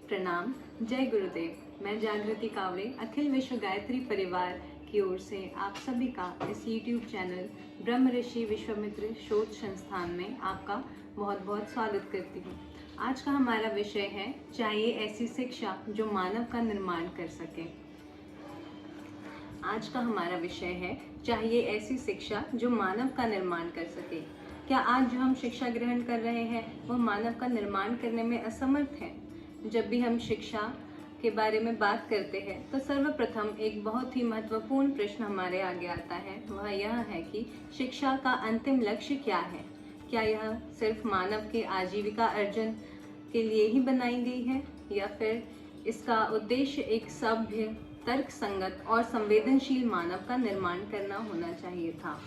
प्रणाम। जय गुरुदेव। मैं जागृति कावड़े अखिल विश्व गायत्री परिवार की ओर से आप सभी का इस YouTube चैनल ब्रह्म ऋषि विश्वामित्र शोध संस्थान में आपका बहुत बहुत स्वागत करती हूँ। आज का हमारा विषय है चाहिए ऐसी शिक्षा जो मानव का निर्माण कर सके। आज का हमारा विषय है चाहिए ऐसी शिक्षा जो मानव का निर्माण कर सके। क्या आज जो हम शिक्षा ग्रहण कर रहे हैं वह मानव का निर्माण करने में असमर्थ है? जब भी हम शिक्षा के बारे में बात करते हैं तो सर्वप्रथम एक बहुत ही महत्वपूर्ण प्रश्न हमारे आगे आता है। वह यह है कि शिक्षा का अंतिम लक्ष्य क्या है? क्या यह सिर्फ मानव के आजीविका अर्जन के लिए ही बनाई गई है या फिर इसका उद्देश्य एक सभ्य, तर्क संगत और संवेदनशील मानव का निर्माण करना होना चाहिए था?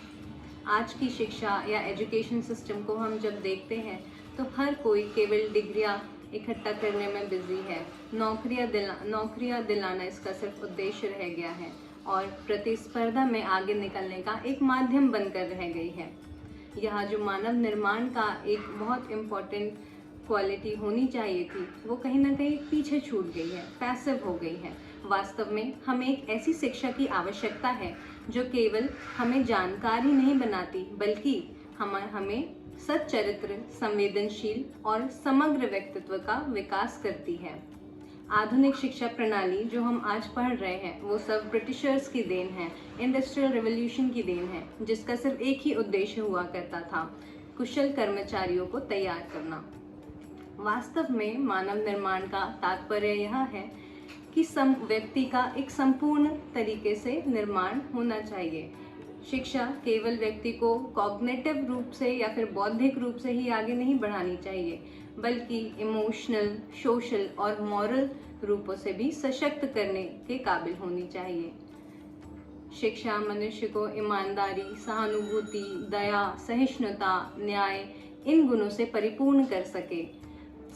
आज की शिक्षा या एजुकेशन सिस्टम को हम जब देखते हैं तो हर कोई केवल डिग्रियां इकट्ठा करने में बिजी है। नौकरियां दिलाना इसका सिर्फ उद्देश्य रह गया है और प्रतिस्पर्धा में आगे निकलने का एक माध्यम बनकर रह गई है। यहाँ जो मानव निर्माण का एक बहुत इम्पोर्टेंट क्वालिटी होनी चाहिए थी वो कहीं ना कहीं पीछे छूट गई है, पैसिव हो गई है। वास्तव में हमें एक ऐसी शिक्षा की आवश्यकता है जो केवल हमें जानकार ही नहीं बनाती बल्कि हमें सच्चरित्र, संवेदनशील और समग्र व्यक्तित्व का विकास करती है। आधुनिक शिक्षा प्रणाली जो हम आज पढ़ रहे हैं वो सब ब्रिटिशर्स की देन है, इंडस्ट्रियल रिवॉल्यूशन की देन है, जिसका सिर्फ एक ही उद्देश्य हुआ करता था, कुशल कर्मचारियों को तैयार करना। वास्तव में मानव निर्माण का तात्पर्य यह है कि व्यक्ति का एक संपूर्ण तरीके से निर्माण होना चाहिए। शिक्षा केवल व्यक्ति को कॉग्निटिव रूप से या फिर बौद्धिक रूप से ही आगे नहीं बढ़ानी चाहिए बल्कि इमोशनल, सोशल और मॉरल रूपों से भी सशक्त करने के काबिल होनी चाहिए। शिक्षा मनुष्य को ईमानदारी, सहानुभूति, दया, सहिष्णुता, न्याय इन गुणों से परिपूर्ण कर सके,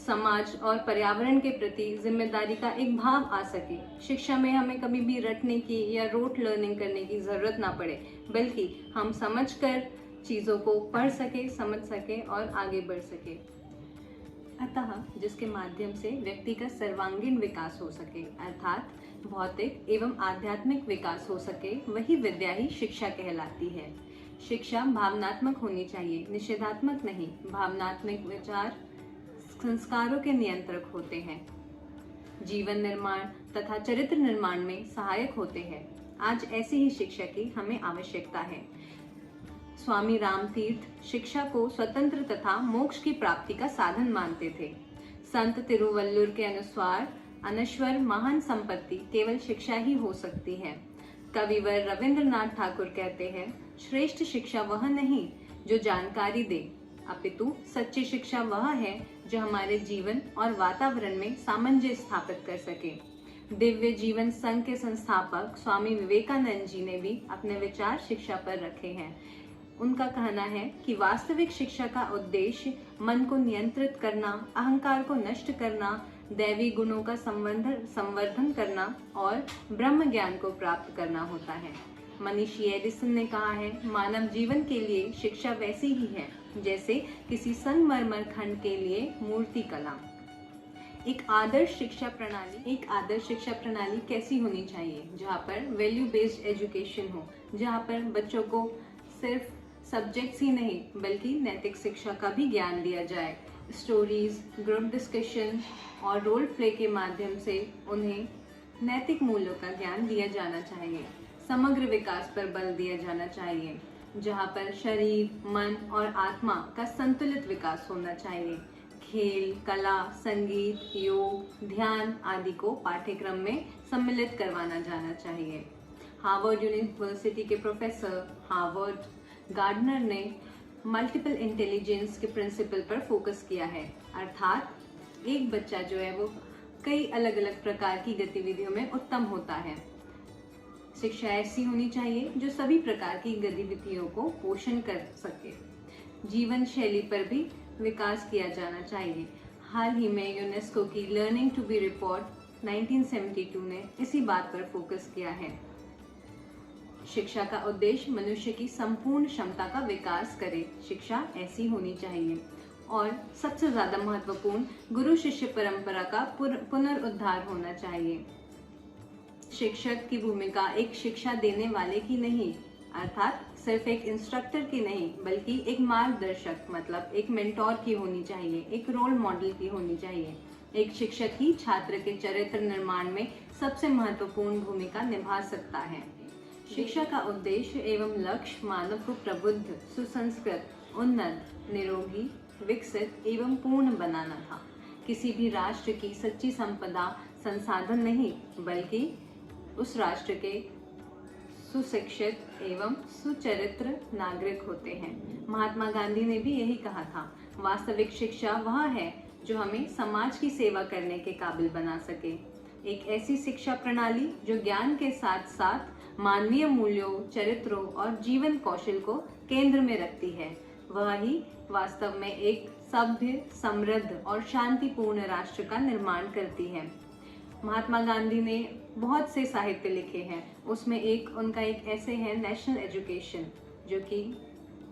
समाज और पर्यावरण के प्रति जिम्मेदारी का एक भाव आ सके। शिक्षा में हमें कभी भी रटने की या रोट लर्निंग करने की जरूरत ना पड़े बल्कि हम समझकर चीज़ों को पढ़ सके, समझ सके और आगे बढ़ सके। अतः जिसके माध्यम से व्यक्ति का सर्वांगीण विकास हो सके अर्थात भौतिक एवं आध्यात्मिक विकास हो सके, वही विद्या ही शिक्षा कहलाती है। शिक्षा भावनात्मक होनी चाहिए, निषेधात्मक नहीं। भावनात्मक विचार संस्कारों के नियंत्रक होते हैं, जीवन निर्माण तथा चरित्र निर्माण में सहायक होते हैं। आज ऐसी ही शिक्षा की हमें आवश्यकता है। स्वामी रामतीर्थ शिक्षा को स्वतंत्र तथा मोक्ष की प्राप्ति का साधन मानते थे। संत तिरुवल्लुर के अनुसार अनश्वर महान संपत्ति केवल शिक्षा ही हो सकती है। कविवर रविंद्रनाथ ठाकुर कहते हैं, श्रेष्ठ शिक्षा वह नहीं जो जानकारी दे, अपितु सच्ची शिक्षा वह है जो हमारे जीवन और वातावरण में सामंजस्य स्थापित कर सके। दिव्य जीवन संघ के संस्थापक स्वामी विवेकानंद जी ने भी अपने विचार शिक्षा पर रखे हैं। उनका कहना है कि वास्तविक शिक्षा का उद्देश्य मन को नियंत्रित करना, अहंकार को नष्ट करना, दैवी गुणों का संवर्धन करना और ब्रह्म ज्ञान को प्राप्त करना होता है। मनीषी एडिसन ने कहा है, मानव जीवन के लिए शिक्षा वैसी ही है जैसे किसी संगमरमर खंड के लिए मूर्ति कला। एक आदर्श शिक्षा प्रणाली कैसी होनी चाहिए? जहाँ पर वैल्यू बेस्ड एजुकेशन हो, जहाँ पर बच्चों को सिर्फ सब्जेक्ट्स ही नहीं बल्कि नैतिक शिक्षा का भी ज्ञान दिया जाए। स्टोरीज, ग्रुप डिस्कशन और रोल प्ले के माध्यम से उन्हें नैतिक मूल्यों का ज्ञान दिया जाना चाहिए। समग्र विकास पर बल दिया जाना चाहिए, जहाँ पर शरीर, मन और आत्मा का संतुलित विकास होना चाहिए। खेल, कला, संगीत, योग, ध्यान आदि को पाठ्यक्रम में सम्मिलित करवाना जाना चाहिए। हार्वर्ड यूनिवर्सिटी के प्रोफेसर हार्वर्ड गार्डनर ने मल्टीपल इंटेलिजेंस के प्रिंसिपल पर फोकस किया है, अर्थात एक बच्चा जो है वो कई अलग अलग प्रकार की गतिविधियों में उत्तम होता है। शिक्षा ऐसी होनी चाहिए जो सभी प्रकार की गतिविधियों को पोषण कर सके। जीवन शैली पर भी विकास किया जाना चाहिए। हाल ही में यूनेस्को की लर्निंग टू बी रिपोर्ट 1972 ने इसी बात पर फोकस किया है। शिक्षा का उद्देश्य मनुष्य की संपूर्ण क्षमता का विकास करे, शिक्षा ऐसी होनी चाहिए। और सबसे ज़्यादा महत्वपूर्ण, गुरु शिष्य परंपरा का पुनरुद्धार होना चाहिए। शिक्षक की भूमिका एक शिक्षा देने वाले की नहीं, अर्थात सिर्फ एक इंस्ट्रक्टर की नहीं, बल्कि एक मार्गदर्शक मतलब एक मेंटोर की होनी चाहिए, एक रोल मॉडल की होनी चाहिए। एक शिक्षक ही छात्र के चरित्र निर्माण में सबसे महत्वपूर्ण भूमिका निभा सकता है। शिक्षा का उद्देश्य एवं लक्ष्य मानव को प्रबुद्ध, सुसंस्कृत, उन्नत, निरोगी, विकसित एवं पूर्ण बनाना था। किसी भी राष्ट्र की सच्ची संपदा संसाधन नहीं, बल्कि उस राष्ट्र के सुशिक्षित एवं सुचरित्र नागरिक होते हैं। महात्मा गांधी ने भी यही कहा था, वास्तविक शिक्षा वह है जो हमें समाज की सेवा करने के काबिल बना सके। एक ऐसी शिक्षा प्रणाली जो ज्ञान के साथ साथ मानवीय मूल्यों, चरित्रों और जीवन कौशल को केंद्र में रखती है, वह ही वास्तव में एक सभ्य, समृद्ध और शांतिपूर्ण राष्ट्र का निर्माण करती है। महात्मा गांधी ने बहुत से साहित्य लिखे हैं, उसमें उनका एक ऐसे है नेशनल एजुकेशन, जो कि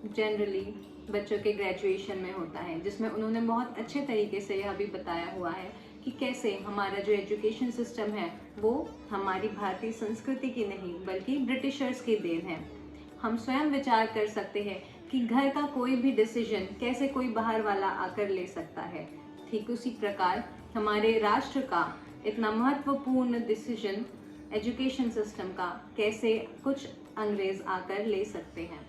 जनरली बच्चों के ग्रेजुएशन में होता है, जिसमें उन्होंने बहुत अच्छे तरीके से यह भी बताया हुआ है कि कैसे हमारा जो एजुकेशन सिस्टम है वो हमारी भारतीय संस्कृति की नहीं बल्कि ब्रिटिशर्स की देन है। हम स्वयं विचार कर सकते हैं कि घर का कोई भी डिसीजन कैसे कोई बाहर वाला आकर ले सकता है, ठीक उसी प्रकार हमारे राष्ट्र का इतना महत्वपूर्ण डिसीजन एजुकेशन सिस्टम का कैसे कुछ अंग्रेज आकर ले सकते हैं।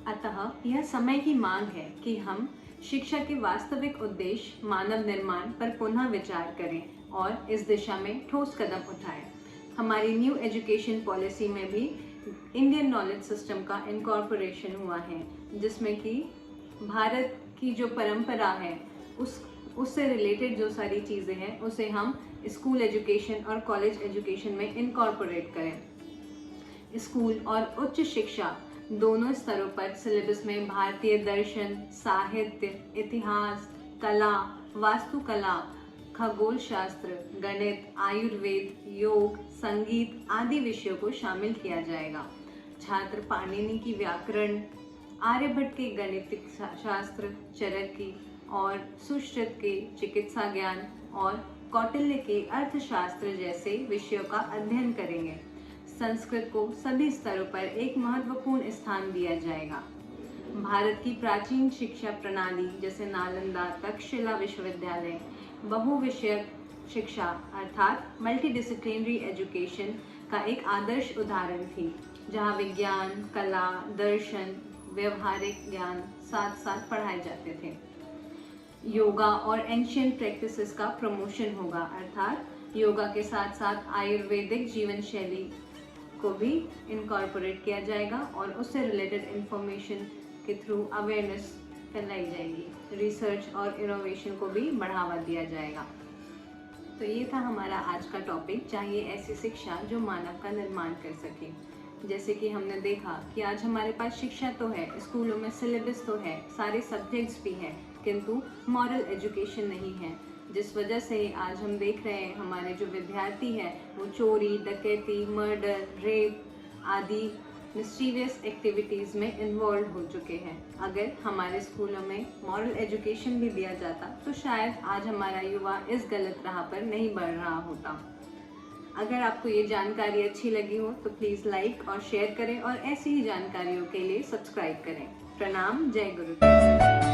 अतः यह समय की मांग है कि हम शिक्षा के वास्तविक उद्देश्य मानव निर्माण पर पुनः विचार करें और इस दिशा में ठोस कदम उठाएं। हमारी न्यू एजुकेशन पॉलिसी में भी इंडियन नॉलेज सिस्टम का इनकॉर्पोरेशन हुआ है, जिसमें कि भारत की जो परंपरा है उससे रिलेटेड जो सारी चीज़ें हैं उसे हम स्कूल एजुकेशन और कॉलेज एजुकेशन में इनकॉर्पोरेट करें। स्कूल और उच्च शिक्षा दोनों स्तरों पर सिलेबस में भारतीय दर्शन, साहित्य, इतिहास, कला, वास्तुकला, खगोल शास्त्र, गणित, आयुर्वेद, योग, संगीत आदि विषयों को शामिल किया जाएगा। छात्र पाणिनि की व्याकरण, आर्यभट्ट के गणितिक शास्त्र, चरक और सुश्रुत के चिकित्सा ज्ञान और कौटिल्य के अर्थशास्त्र जैसे विषयों का अध्ययन करेंगे। संस्कृत को सभी स्तरों पर एक महत्वपूर्ण स्थान दिया जाएगा। भारत की प्राचीन शिक्षा प्रणाली जैसे नालंदा, तक्षशिला विश्वविद्यालय बहुविषयक शिक्षा अर्थात मल्टीडिसिप्लिनरी एजुकेशन का एक आदर्श उदाहरण थी, जहां विज्ञान, कला, दर्शन, व्यवहारिक ज्ञान साथ साथ पढ़ाए जाते थे। योगा और एंशियंट प्रैक्टिसेस का प्रमोशन होगा, अर्थात योगा के साथ साथ आयुर्वेदिक जीवन शैली को भी इनकॉर्पोरेट किया जाएगा और उससे रिलेटेड इंफॉर्मेशन के थ्रू अवेयरनेस फैलाई जाएगी। रिसर्च और इनोवेशन को भी बढ़ावा दिया जाएगा। तो ये था हमारा आज का टॉपिक, चाहिए ऐसी शिक्षा जो मानव का निर्माण कर सके। जैसे कि हमने देखा कि आज हमारे पास शिक्षा तो है, स्कूलों में सिलेबस तो है, सारे सब्जेक्ट्स भी हैं, किंतु मॉरल एजुकेशन नहीं है, जिस वजह से आज हम देख रहे हैं हमारे जो विद्यार्थी हैं वो चोरी, डकैती, मर्डर, रेप आदि मिस्टीरियस एक्टिविटीज़ में इन्वॉल्व हो चुके हैं। अगर हमारे स्कूलों में मॉरल एजुकेशन भी दिया जाता तो शायद आज हमारा युवा इस गलत राह पर नहीं बढ़ रहा होता। अगर आपको ये जानकारी अच्छी लगी हो तो प्लीज़ लाइक और शेयर करें और ऐसी ही जानकारियों के लिए सब्सक्राइब करें। प्रणाम, जय गुरु।